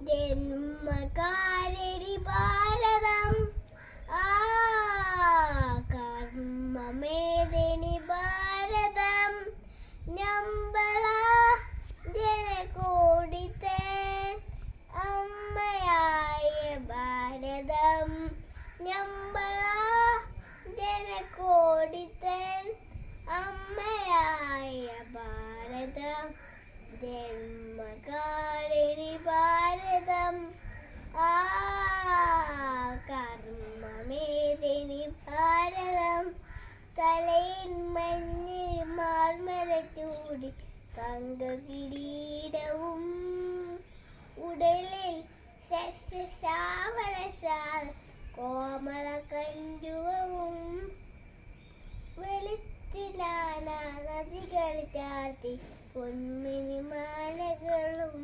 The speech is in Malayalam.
ജന്മകാരിണി ഭാരതം കർമ്മമേദിനി ഭാരതം ഞമ്പള ജനകൂടിത്തേൻ അമ്മയായ ഭാരതം ഞമ്പള ജനകൂടിത്തേൻ അമ്മയായ ഭാരതം ജന്മകാരിണി ഭാരതം കർമ്മമേദിനി ഭാരതം തലയിൽ മഞ്ഞിൽ മാർമല ചൂടി തങ്കകിരീടവും ഉടലിൽ സസ്യശ്യാമളസാൽ കോമള കഞ്ചുകവും വെളുത്തിലാന നദികൾ ചാർത്തി പൊന്മിനി മാലകളും